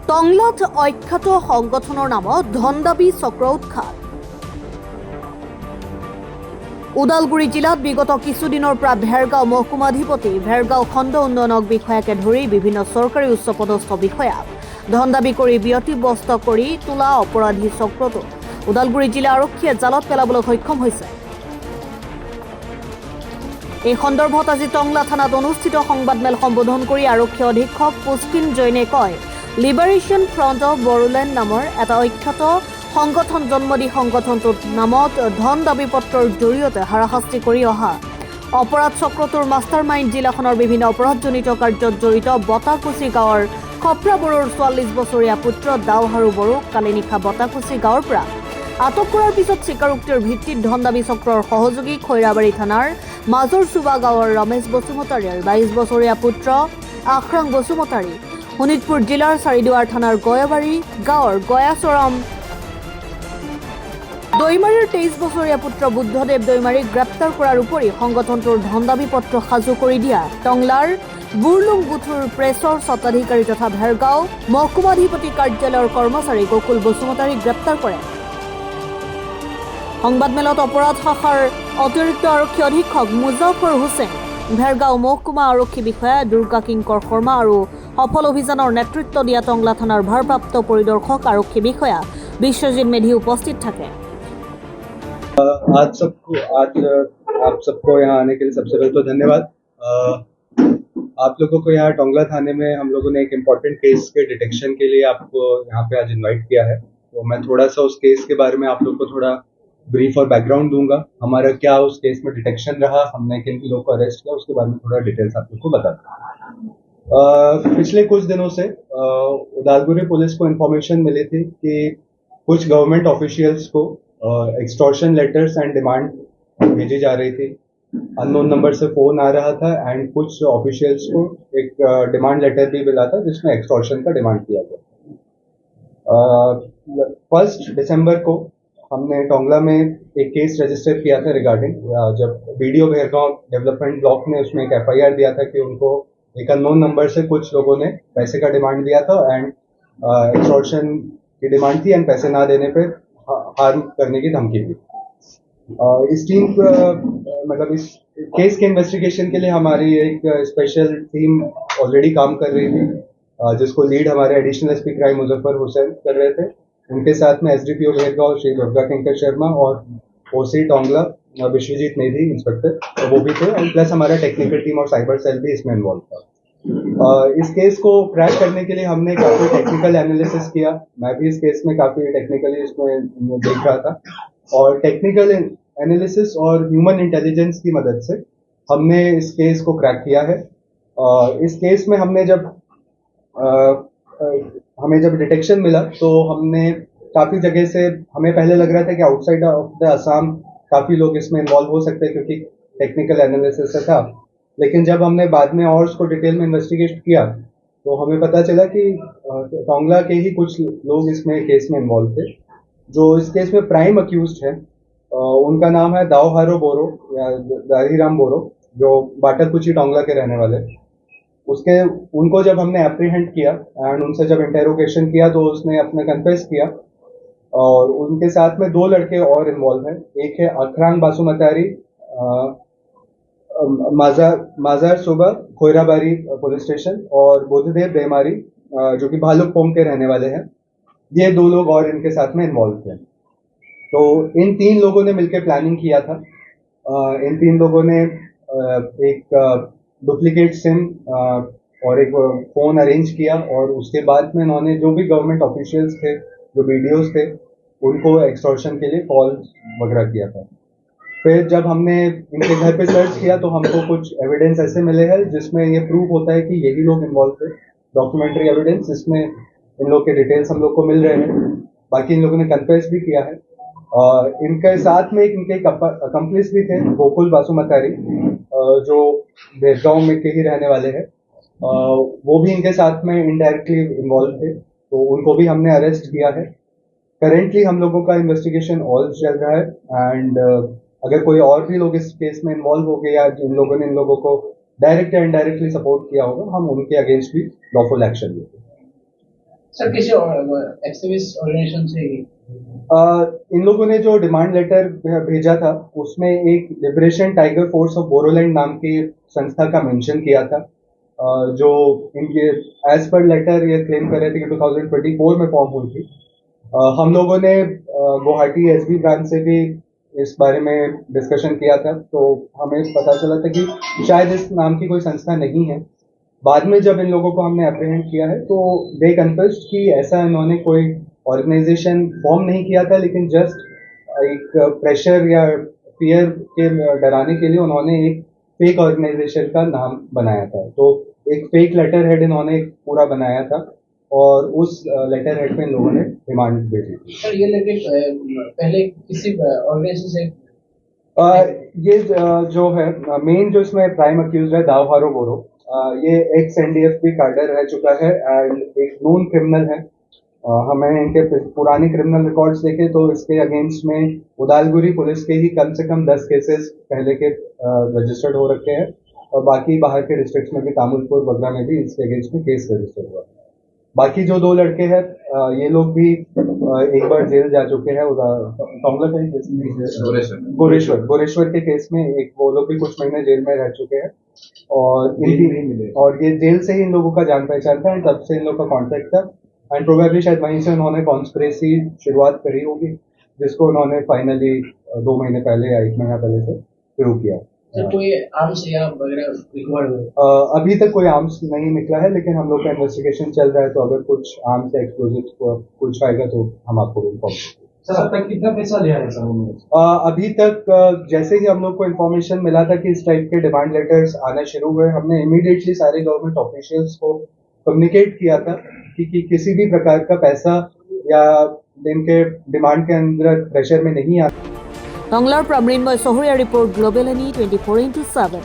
টংলাত অখ্যাত সংগঠনৰ নামত ধন দাবী চক্ৰ উৎখাত। ওদালগুৰি জিলাত বিগত কিছুদিনৰ পৰা ভেৰগাঁও মহকুমাধিপতি, ভেৰগাঁও খণ্ড উন্নয়নক বিষয়াকে ধৰি বিভিন্ন চৰকাৰী উচ্চপদস্থ বিষয়াক ধন দাবী কৰি ব্যতিব্যস্ত কৰি তোলা অপৰাধী চক্ৰটো ওদালগুৰি জিলা আৰক্ষীয়ে জালত পেলাবলৈ সক্ষম হৈছে। এই সন্দৰ্ভত আজি টংলা থানাত অনুষ্ঠিত সংবাদমেল সম্বোধন কৰি আৰক্ষী অধীক্ষক পুষ্পিন জৈনে কয়, লিবাৰেশ্যন ফ্ৰণ্ট অফ বড়োলেণ্ড নামৰ এটা অখ্যাত সংগঠন জন্ম দি সংগঠনটোৰ নামত ধন দাবী পত্ৰৰ জৰিয়তে হাৰাশাস্তি কৰি অহা অপৰাধ চক্ৰটোৰ মাষ্টাৰ মাইণ্ড জিলাখনৰ বিভিন্ন অপৰাধজনিত কাৰ্যত জড়িত বতাকুচি গাঁৱৰ খপ্ৰা বড়োৰ ৪৪ বছৰীয়া পুত্ৰ দাওহাৰু বড়োক কালি নিশা বতাকুচি গাঁৱৰ পৰা আটক কৰাৰ পিছত স্বীকাৰোক্তিৰ ভিত্তিত ধন দাবী চক্ৰৰ সহযোগী খৈৰাবাৰী থানাৰ মাজৰ চুবা গাঁৱৰ ৰমেশ বসুমতাৰীৰ ২২ বছৰীয়া পুত্ৰ আখৰাং বসুমতাৰী, শোণিতপুৰ জিলাৰ চাৰিদুৱাৰ থানাৰ গয়াবাৰী গাঁৱৰ গয়াচৰম দৈমাৰীৰ ২৩ বছৰীয়া পুত্ৰ বুদ্ধদেৱ দৈমাৰীক গ্ৰেপ্তাৰ কৰাৰ উপৰি সংগঠনটোৰ ধন দাবী পত্ৰ সাজু কৰি দিয়া টংলাৰ বুৰলুং বুথুৰ প্ৰেছৰ স্বত্বাধিকাৰী তথা ভেৰগাঁও মহকুমাধিপতি কাৰ্যালয়ৰ কৰ্মচাৰী গকুল বসুমতাৰীক গ্ৰেপ্তাৰ কৰে। সংবাদমেলত অপৰাধ শাখাৰ অতিৰিক্ত আৰক্ষী অধীক্ষক মুজাফৰ হুছেইন, ভেৰগাঁও মহকুমা আৰক্ষী বিষয়া দুৰ্গা কিংকৰ শৰ্মা আৰু সফল অভিযানৰ নেতৃত্ব দিয়া টংলা থানাৰ ভাৰপ্ৰাপ্ত পৰিদৰ্শক আৰক্ষী বিষয়া বিশ্বজিৎ মেধি উপস্থিত থাকে। आज आप सबको यहाँ आने के लिए सबसे पहले तो धन्यवाद। आप लोगों को यहाँ टोंगला थाने में हम लोगों ने एक इम्पोर्टेंट केस के डिटेक्शन के लिए आपको यहाँ पे आज इनवाइट किया है। तो मैं थोड़ा सा उस केस के बारे में आप लोग को थोड़ा ब्रीफ और बैकग्राउंड दूंगा। हमारा क्या उस केस में डिटेक्शन रहा, हमने किन लोगों को अरेस्ट किया, उसके बारे में थोड़ा डिटेल्स आप लोग को बता दूँ। पिछले कुछ दिनों से उदालगुरी पुलिस को इन्फॉर्मेशन मिली थी कि कुछ गवर्नमेंट ऑफिशियल्स को एक्सटॉर्शन लेटर्स एंड डिमांड भेजी जा रही थी। अननोन नंबर से फोन आ रहा था एंड कुछ ऑफिशियल्स को एक डिमांड लेटर भी मिला था जिसमें एक्सटॉर्शन का डिमांड किया गया। 1 दिसंबर को हमने टोंगला में एक केस रजिस्टर किया था रिगार्डिंग, जब बीडीओ भैरगांव डेवलपमेंट ब्लॉक ने उसमें एक एफआईआर दिया था कि उनको एक अननोन नंबर से कुछ लोगों ने पैसे का डिमांड दिया था एंड एक्सटॉर्शन की डिमांड थी एंड पैसे ना देने पे हार्म करने की धमकी थी। इस टीम मतलब इस केस के इन्वेस्टिगेशन के लिए हमारी एक स्पेशल टीम ऑलरेडी काम कर रही थी, जिसको लीड हमारे additional SP crime Muzaffar Hussain कर रहे थे। उनके साथ में एसडीपीओ भैरगांव श्री दुर्गा किंकर शर्मा और ओसी टोंगला विश्वजीत मेधी इंस्पेक्टर वो भी थे, और प्लस हमारा टेक्निकल टीम और साइबर सेल भी इसमें इन्वॉल्व था। इस केस को क्रैक करने के लिए हमने काफी टेक्निकल एनालिसिस किया। मैं भी इस केस में काफी टेक्निकली इसमें देख रहा था, और टेक्निकल एनालिसिस और ह्यूमन इंटेलिजेंस की मदद से हमने इस केस को क्रैक किया है। इस केस में हमें जब डिटेक्शन मिला तो हमने काफी जगह से, हमें पहले लग रहा था कि आउटसाइड ऑफ द असम काफी लोग इसमें इन्वॉल्व हो सकते हैं क्योंकि टेक्निकल एनालिसिस से था, लेकिन जब हमने बाद में और उसको डिटेल में इन्वेस्टिगेट किया तो हमें पता चला कि टोंगला के ही कुछ लोग इसमें केस में इन्वॉल्व थे। जो इस केस में प्राइम अक्यूज्ड है उनका नाम है दावहारू बोरो या दारीराम बोरो, जो बाटरकुची टोंगला के रहने वाले। उनको जब हमने एप्रीहेंड किया एंड उनसे जब इंटेरोगेशन किया तो उसने अपने कन्फेस किया, और उनके साथ में 2 लड़के और इन्वॉल्व हैं। एक है अखरांग बासुमतारी, माजार सुबह खोयराबारी पुलिस स्टेशन, और बुद्धदेव देमारी जो कि भालुकपोंग के रहने वाले हैं। ये 2 लोग और इनके साथ में इन्वॉल्व थे। तो इन 3 लोगों ने मिलकर प्लानिंग किया था। इन 3 लोगों ने एक डुप्लीकेट सिम और एक फोन अरेंज किया, और उसके बाद में इन्होंने जो भी गवर्नमेंट ऑफिशियल्स थे, जो वीडियोस थे, उनको एक्सटॉर्शन के लिए कॉल वगैरह किया था। फिर जब हमने इनके घर पे सर्च किया तो हमको कुछ एविडेंस ऐसे मिले हैं जिसमें ये प्रूव होता है कि यही लोग इन्वॉल्व थे। डॉक्यूमेंट्री एविडेंस जिसमें इन लोग के डिटेल्स हम लोग को मिल रहे हैं। बाकी इन लोगों ने कन्फेस भी किया है। इनके साथ में इनके अकम्प्लिस भी थे, गोकुल बासुमतारी, जो भैरगांव में के ही रहने वाले हैं। वो भी इनके साथ में इनडायरेक्टली इन्वॉल्व थे, तो उनको भी हमने अरेस्ट किया है। करेंटली हम लोगों का इन्वेस्टिगेशन ऑल चल रहा है, एंड अगर कोई और भी लोग इस केस में इन्वॉल्व हो गए या जिन लोगों ने इन लोगों को डायरेक्ट या इनडायरेक्टली सपोर्ट किया होगा, हम उनके अगेंस्ट भी लॉफुल एक्शन लेंगे। सर किसी एक्टिविस्ट ऑर्गेनाइजेशन से ही इन लोगों ने जो डिमांड लेटर भेजा था उसमें एक liberation tiger force of Bodoland नाम की संस्था का मेंशन किया था, जो इनके एज पर लेटर ये क्लेम कर रहे थे कि 2024 में फॉर्म हुई थी। हम लोगों ने गुवाहाटी एसबी ब्रांच से भी इस बारे में डिस्कशन किया था, तो हमें पता चला था कि शायद इस नाम की कोई संस्था नहीं है। बाद में जब इन लोगों को हमने अप्रीहेंड किया है तो दे कन्फेस्ड कि ऐसा इन्होंने कोई ऑर्गेनाइजेशन फॉर्म नहीं किया था, लेकिन जस्ट एक प्रेशर या फियर के डराने के लिए उन्होंने एक फेक ऑर्गेनाइजेशन का नाम बनाया था। तो एक फेक लेटर हेड इन्होंने पूरा बनाया था और उस लेटर हेड पे इन लोगों ने डिमांड भेजी थी। सर ये लेके पहले किसी ऑर्गेनाइजेशन से ये जो है मेन जो इसमें प्राइम अक्यूज है दावहारो बोरो, ये एक्स एनडीएफबी कार्डर रह चुका है एंड एक नोन क्रिमिनल है। हमें इनके पुराने क्रिमिनल रिकॉर्ड्स देखे तो इसके अगेंस्ट में उदालगुरी पुलिस के ही कम से कम 10 केसेस पहले के रजिस्टर्ड हो रखे हैं और बाकी बाहर के डिस्ट्रिक्ट्स में भी तामुलपुर वगैरह में भी इसके अगेंस्ट में केस रजिस्टर हुआ है। बाकी जो दो लड़के हैं ये लोग भी एक बार जेल जा चुके हैं, गोरेश्वर के केस में एक वो लोग भी कुछ महीने जेल में रह चुके हैं और ये जेल से ही इन लोगों का जान पहचान था एंड तब से इन लोगों का कॉन्टेक्ट था एंड प्रोबेबली शायद वहीं से उन्होंने कॉन्स्पिरेसी शुरुआत करी होगी, जिसको उन्होंने फाइनली 2 महीने पहले या 1 महीना पहले से शुरू किया। सर कोई आर्म्स या वगैरह रिकवर हुए? अभी तक कोई आर्म्स नहीं निकला है, लेकिन हम लोग का इन्वेस्टिगेशन चल रहा है, तो अगर कुछ आर्म्स या एक्सप्लोजिव्स कुछ आएगा तो हम आपको इन्फॉर्म करेंगे। सर अब तक कितना पैसा लिया है सर उन्होंने? अभी तक जैसे ही हम लोग को इन्फॉर्मेशन मिला था कि इस टाइप के डिमांड लेटर्स आना शुरू हुए, हमने इमीडिएटली सारे गवर्नमेंट ऑफिशियल्स को कम्युनिकेट किया था कि किसी भी प्रकार का पैसा या इनके डिमांड के अंदर प्रेशर में नहीं आ। টংলাৰ পৰা মৃন্ময় চহৰীয়া ৰিপৰ্ট গ্লোবেল এনি 24/7।